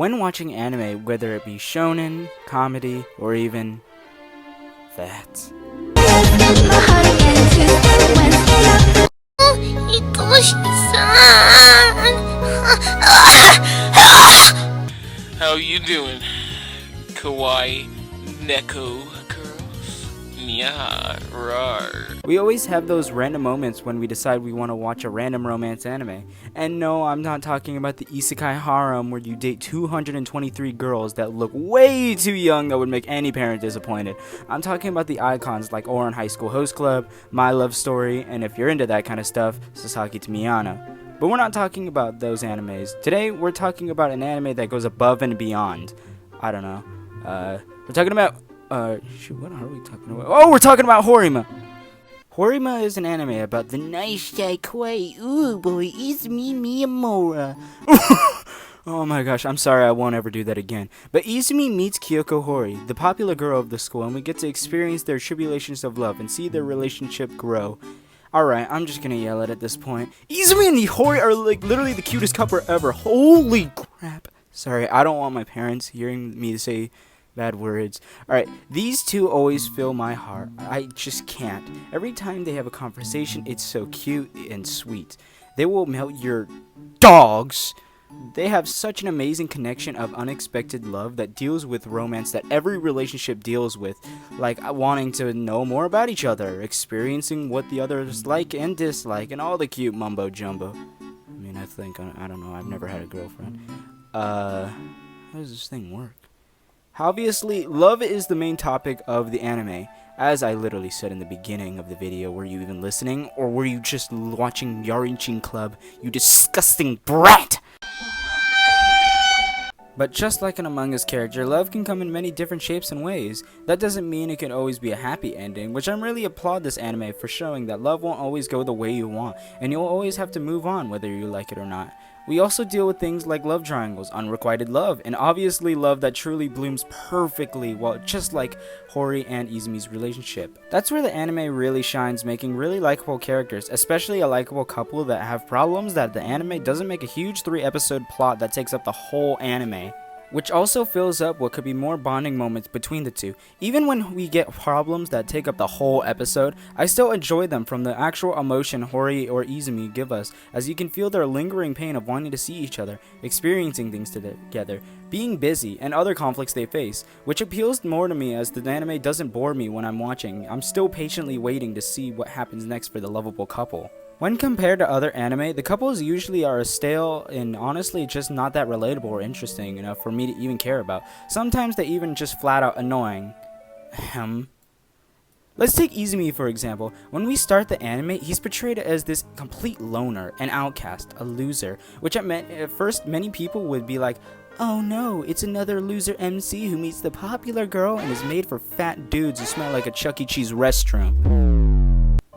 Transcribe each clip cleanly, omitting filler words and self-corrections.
When watching anime, whether it be shonen, comedy, or even that. 愛しさ How you doing, kawaii neko girls? Yeah, rar. We always have those random moments when we decide we want to watch a random romance anime. And no, I'm not talking about the isekai harem where you date 223 girls that look way too young that would make any parent disappointed. I'm talking about the icons like Ouran High School Host Club, My Love Story, and if you're into that kind of stuff, Sasaki to Miyano. But we're not talking about those animes. Today, we're talking about an anime that goes above and beyond. I don't know. We're talking about... shoot, what are we talking about? Oh, we're talking about Horimiya! Horimiya is an anime about the nice guy kawaii boy Izumi Miyamura. Oh my gosh, I'm sorry, I won't ever do that again. But Izumi meets Kyoko Hori, the popular girl of the school, and we get to experience their tribulations of love and see their relationship grow. Alright, I'm just gonna yell it at this point. Izumi and the Hori are like literally the cutest couple ever. Holy crap. Sorry, I don't want my parents hearing me say bad words. Alright, these two always fill my heart. I just can't. Every time they have a conversation, it's so cute and sweet. They will melt your dogs. They have such an amazing connection of unexpected love that deals with romance that every relationship deals with, like wanting to know more about each other, experiencing what the others like and dislike, and all the cute mumbo jumbo. I mean, I don't know, I've never had a girlfriend. How does this thing work? Obviously, love is the main topic of the anime. As I literally said in the beginning of the video, were you even listening, or were you just watching Yarinchin Club, you disgusting brat? But just like an Among Us character, love can come in many different shapes and ways. That doesn't mean it can always be a happy ending, which I really applaud this anime for showing that love won't always go the way you want, and you'll always have to move on whether you like it or not. We also deal with things like love triangles, unrequited love, and obviously love that truly blooms perfectly, well, just like Hori and Izumi's relationship. That's where the anime really shines, making really likable characters, especially a likable couple that have problems that the anime doesn't make a huge 3-episode plot that takes up the whole anime, which also fills up what could be more bonding moments between the two. Even when we get problems that take up the whole episode, I still enjoy them from the actual emotion Hori or Izumi give us, as you can feel their lingering pain of wanting to see each other, experiencing things together, being busy, and other conflicts they face, which appeals more to me as the anime doesn't bore me when I'm watching. I'm still patiently waiting to see what happens next for the lovable couple. When compared to other anime, the couples usually are stale and honestly just not that relatable or interesting enough for me to even care about. Sometimes they even just flat out annoying. Let's take Izumi for example. When we start the anime, he's portrayed as this complete loner, an outcast, a loser, which at first many people would be like, oh no, it's another loser MC who meets the popular girl and is made for fat dudes who smell like a Chuck E. Cheese restroom.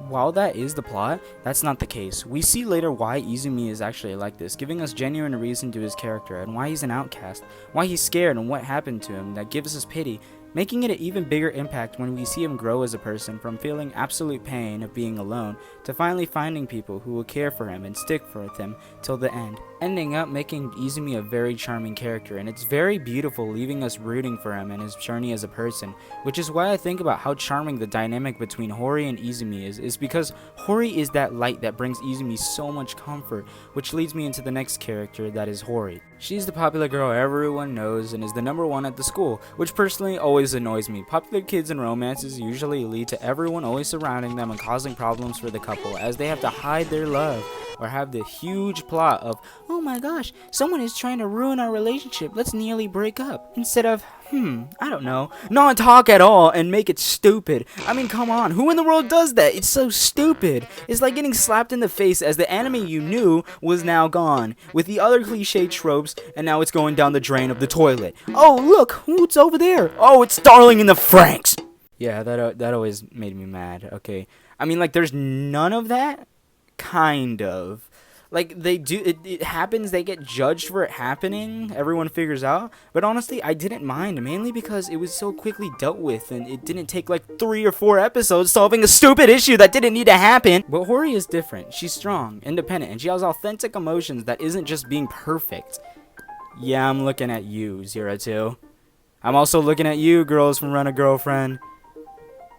While that is the plot, that's not the case. We see later why Izumi is actually like this, giving us genuine reason to his character and why he's an outcast, why he's scared and what happened to him that gives us pity, making it an even bigger impact when we see him grow as a person from feeling absolute pain of being alone to finally finding people who will care for him and stick with him till the end, ending up making Izumi a very charming character, and it's very beautiful, leaving us rooting for him and his journey as a person, which is why I think about how charming the dynamic between Hori and Izumi is because Hori is that light that brings Izumi so much comfort, which leads me into the next character, that is Hori. She's the popular girl everyone knows and is the #1 at the school, which personally always annoys me. Popular kids and romances usually lead to everyone always surrounding them and causing problems for the couple, as they have to hide their love or have the huge plot of, oh my gosh, someone is trying to ruin our relationship, let's nearly break up, instead of, I don't know, not talk at all and make it stupid. I mean, come on, who in the world does that? It's so stupid. It's like getting slapped in the face as the anime you knew was now gone, with the other cliche tropes, and now it's going down the drain of the toilet. Oh, look, who's over there? Oh, it's Darling in the Franxx. Yeah, that always made me mad, okay. I mean, like, there's none of that? Kind of. Like, they do, it happens, they get judged for it happening, everyone figures out, but honestly, I didn't mind, mainly because it was so quickly dealt with, and it didn't take like 3 or 4 episodes solving a stupid issue that didn't need to happen. But Hori is different. She's strong, independent, and she has authentic emotions that isn't just being perfect. Yeah, I'm looking at you, Zero Two. I'm also looking at you, girls from Run a Girlfriend.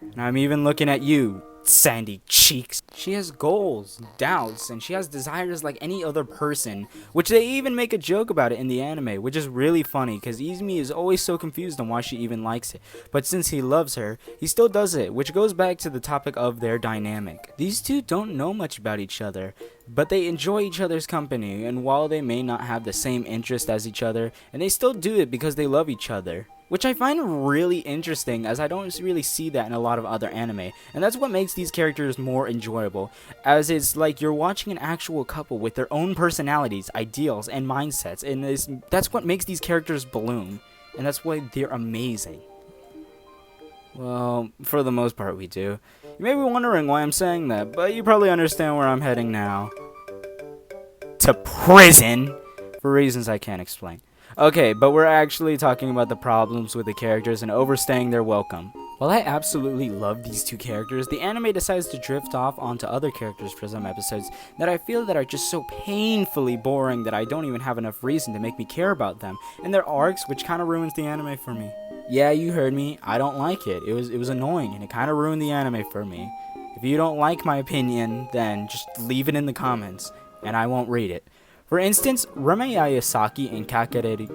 And I'm even looking at you, Sandy Cheeks. She has goals, doubts, and she has desires like any other person, which they even make a joke about it in the anime, which is really funny because Izumi is always so confused on why she even likes it. But since he loves her, he still does it, which goes back to the topic of their dynamic. These two don't know much about each other, but they enjoy each other's company, and while they may not have the same interest as each other, and they still do it because they love each other. Which I find really interesting, as I don't really see that in a lot of other anime, and that's what makes these characters more enjoyable, as it's like you're watching an actual couple with their own personalities, ideals, and mindsets, and that's what makes these characters bloom, and that's why they're amazing. Well, for the most part we do. You may be wondering why I'm saying that, but you probably understand where I'm heading now. To prison! For reasons I can't explain. Okay, but we're actually talking about the problems with the characters and overstaying their welcome. While I absolutely love these two characters, the anime decides to drift off onto other characters for some episodes that I feel that are just so painfully boring that I don't even have enough reason to make me care about them, and their arcs, which kind of ruins the anime for me. Yeah, you heard me, I don't like it. It was annoying, and it kind of ruined the anime for me. If you don't like my opinion, then just leave it in the comments, and I won't read it. For instance, Horimiya and Kakere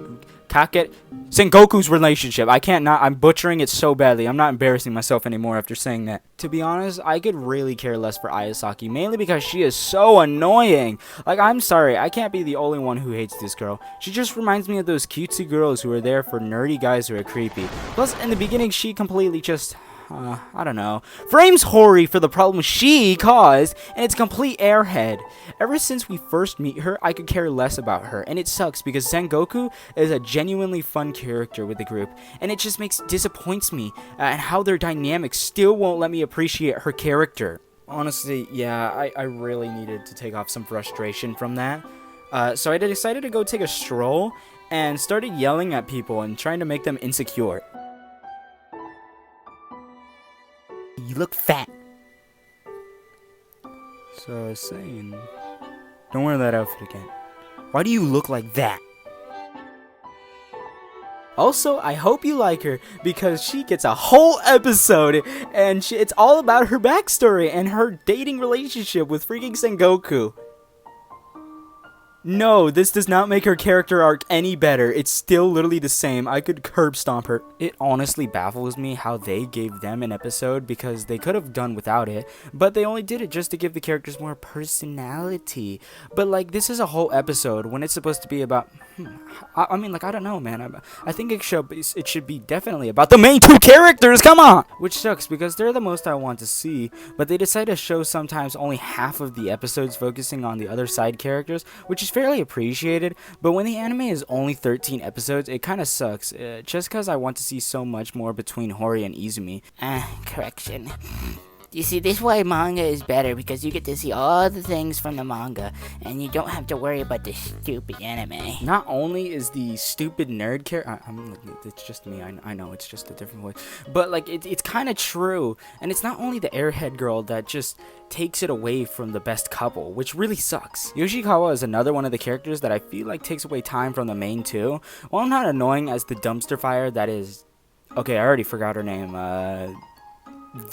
Sengoku's relationship. I'm butchering it so badly. I'm not embarrassing myself anymore after saying that. To be honest, I could really care less for Ayasaki, mainly because she is so annoying. Like, I'm sorry, I can't be the only one who hates this girl. She just reminds me of those cutesy girls who are there for nerdy guys who are creepy. Plus, in the beginning, she completely just... I don't know, frames Hori for the problem she caused, and it's complete airhead. Ever since we first meet her, I could care less about her, and it sucks because Sengoku is a genuinely fun character with the group, and it just disappoints me at how their dynamics still won't let me appreciate her character. Honestly, yeah, I really needed to take off some frustration from that. So I decided to go take a stroll and started yelling at people and trying to make them insecure. You look fat. So I was saying, don't wear that outfit again. Why do you look like that? Also, I hope you like her because she gets a whole episode and it's all about her backstory and her dating relationship with freaking Sengoku. No, this does not make her character arc any better. It's still literally the same. I could curb stomp her. It honestly baffles me how they gave them an episode because they could have done without it, but they only did it just to give the characters more personality. But like, this is a whole episode when it's supposed to be about... I mean, like, I don't know, man. I think it should be definitely about the main two characters, come on! Which sucks because they're the most I want to see, but they decide to show sometimes only half of the episodes focusing on the other side characters, which is fairly appreciated, but when the anime is only 13 episodes, it kind of sucks, just because I want to see so much more between Hori and Izumi. Correction. You see, this way manga is better because you get to see all the things from the manga, and you don't have to worry about the stupid anime. Not only is the stupid nerd character, it's just me, I know, it's just a different voice, but like, it's kind of true, and it's not only the airhead girl that just takes it away from the best couple, which really sucks. Yoshikawa is another one of the characters that I feel like takes away time from the main two. While I'm not annoying as the dumpster fire that is... Okay, I already forgot her name,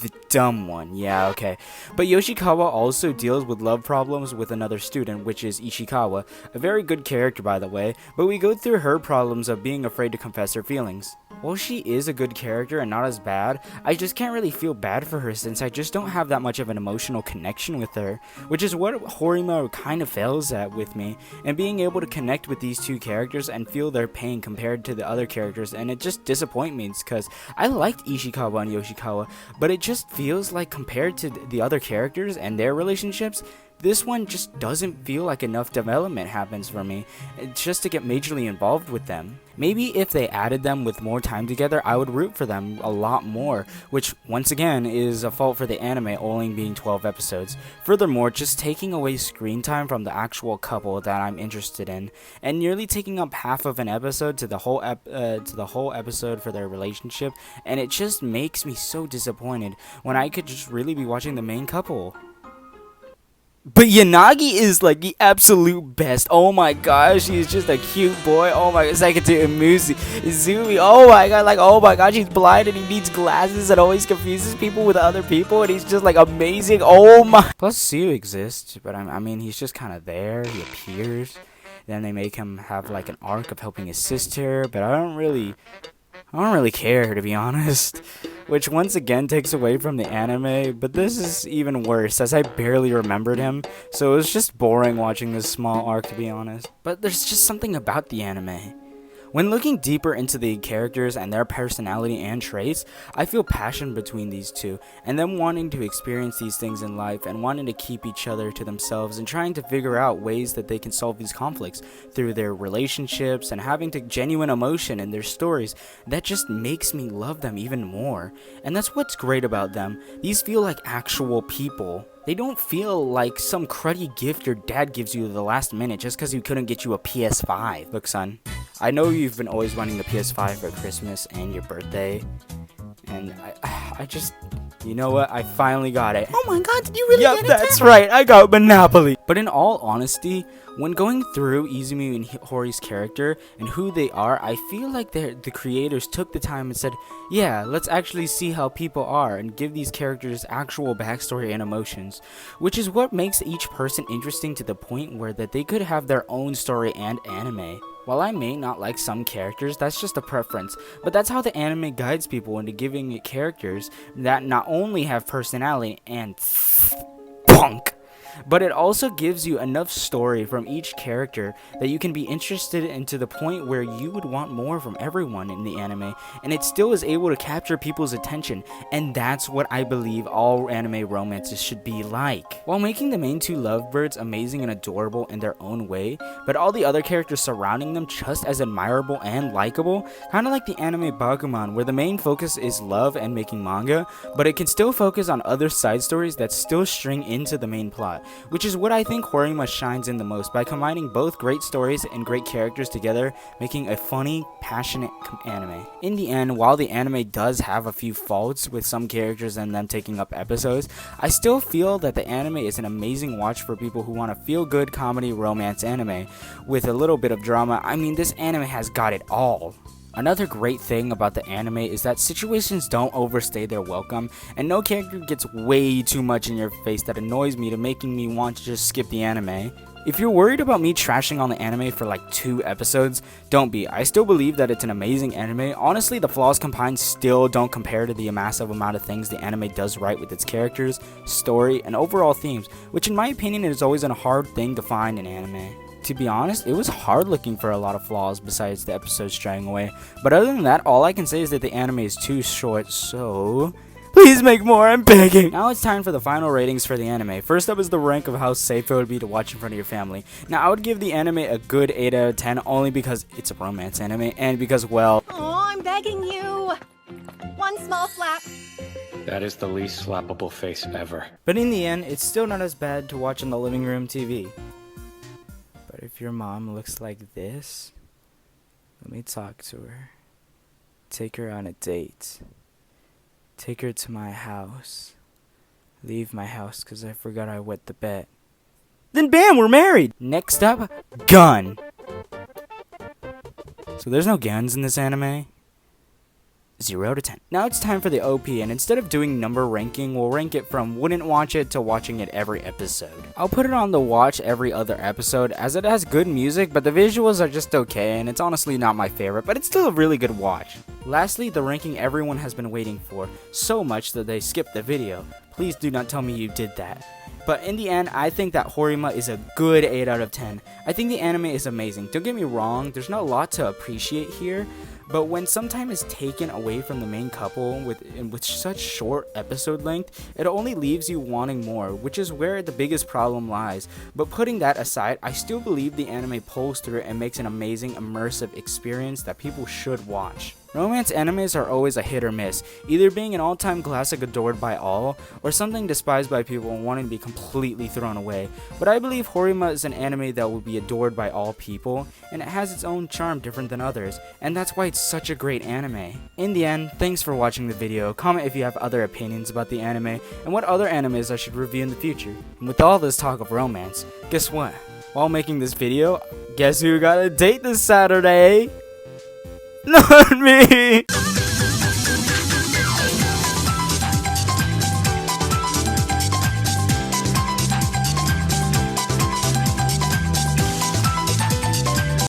the dumb one, yeah, okay. But Yoshikawa also deals with love problems with another student, which is Ishikawa, a very good character by the way, but we go through her problems of being afraid to confess her feelings. While she is a good character and not as bad, I just can't really feel bad for her since I just don't have that much of an emotional connection with her, which is what Horimiya kind of fails at with me, and being able to connect with these two characters and feel their pain compared to the other characters, and it just disappoints me because I liked Ishikawa and Yoshikawa, but it just feels like compared to the other characters and their relationships, this one just doesn't feel like enough development happens for me, just to get majorly involved with them. Maybe if they added them with more time together, I would root for them a lot more, which once again is a fault for the anime only being 12 episodes. Furthermore, just taking away screen time from the actual couple that I'm interested in, and nearly taking up half of an episode to the whole episode for their relationship, and it just makes me so disappointed when I could just really be watching the main couple. But Yanagi is like the absolute best. Oh my gosh, he's just a cute boy. Oh my god, second to Izumi. Oh my god, like oh my gosh, he's blind and he needs glasses and always confuses people with other people, and he's just like amazing. Oh my. Plus, Sue exists, but I mean, he's just kind of there. He appears. Then they make him have like an arc of helping his sister, but I don't really care, to be honest. Which once again takes away from the anime, but this is even worse as I barely remembered him, so it was just boring watching this small arc, to be honest. But there's just something about the anime. When looking deeper into the characters and their personality and traits, I feel passion between these two, and them wanting to experience these things in life and wanting to keep each other to themselves and trying to figure out ways that they can solve these conflicts through their relationships and having genuine emotion in their stories. That just makes me love them even more. And that's what's great about them. These feel like actual people. They don't feel like some cruddy gift your dad gives you at the last minute just because he couldn't get you a PS5. Look, son, I know you've been always wanting the PS5 for Christmas and your birthday, and I just, you know what? I finally got it. Oh my god, did you really Yep, get it? that's right. I got Monopoly. But in all honesty, when going through Izumi and Hori's character and who they are, I feel like the creators took the time and said, yeah, let's actually see how people are and give these characters actual backstory and emotions, which is what makes each person interesting to the point where that they could have their own story and anime. While I may not like some characters, that's just a preference, but that's how the anime guides people into giving it characters that not only have personality and punk, but it also gives you enough story from each character that you can be interested in to the point where you would want more from everyone in the anime, and it still is able to capture people's attention, and that's what I believe all anime romances should be like. While making the main two lovebirds amazing and adorable in their own way, but all the other characters surrounding them just as admirable and likable, kinda like the anime Bakuman, where the main focus is love and making manga, but it can still focus on other side stories that still string into the main plot, which is what I think Horimiya shines in the most by combining both great stories and great characters together, making a funny, passionate anime. In the end, while the anime does have a few faults with some characters and them taking up episodes, I still feel that the anime is an amazing watch for people who want a feel-good comedy romance anime with a little bit of drama. I mean, this anime has got it all. Another great thing about the anime is that situations don't overstay their welcome, and no character gets way too much in your face that annoys me to making me want to just skip the anime. If you're worried about me trashing on the anime for like 2 episodes, don't be. I still believe that it's an amazing anime. Honestly, the flaws combined still don't compare to the massive amount of things the anime does right with its characters, story, and overall themes, which in my opinion is always a hard thing to find in anime. To be honest, it was hard looking for a lot of flaws besides the episodes dragging away, but other than that, all I can say is that the anime is too short, so please make more, I'm begging! Now it's time for the final ratings for the anime. First up is the rank of how safe it would be to watch in front of your family. Now I would give the anime a good 8 out of 10 only because it's a romance anime and because, well, Oh, I'm begging you. One small flap. That is the least slappable face ever. but in the end, it's still not as bad to watch on the living room TV. But if your mom looks like this, let me talk to her. Take her on a date. Take her to my house. Leave my house because I forgot I wet the bed. Then bam, we're married! Next up, gun. So there's no guns in this anime? 0 to 10. Now it's time for the OP, and instead of doing number ranking, we'll rank it from wouldn't watch it to watching it every episode. I'll put it on the watch every other episode as it has good music, but the visuals are just okay, and it's honestly not my favorite, but it's still a really good watch. Lastly, the ranking everyone has been waiting for, so much that they skipped the video. Please do not tell me you did that. But in the end, I think that Horimiya is a good 8 out of 10. I think the anime is amazing. Don't get me wrong, there's not a lot to appreciate here, but when some time is taken away from the main couple with such short episode length, it only leaves you wanting more, which is where the biggest problem lies. But putting that aside, I still believe the anime pulls through and makes an amazing immersive experience that people should watch. Romance animes are always a hit or miss, either being an all-time classic adored by all, or something despised by people and wanting to be completely thrown away. But I believe Horimiya is an anime that will be adored by all people, and it has its own charm different than others, and that's why it's such a great anime. In the end, thanks for watching the video. Comment if you have other opinions about the anime, and what other animes I should review in the future. And with all this talk of romance, guess what? While making this video, guess who got a date this Saturday? Not me!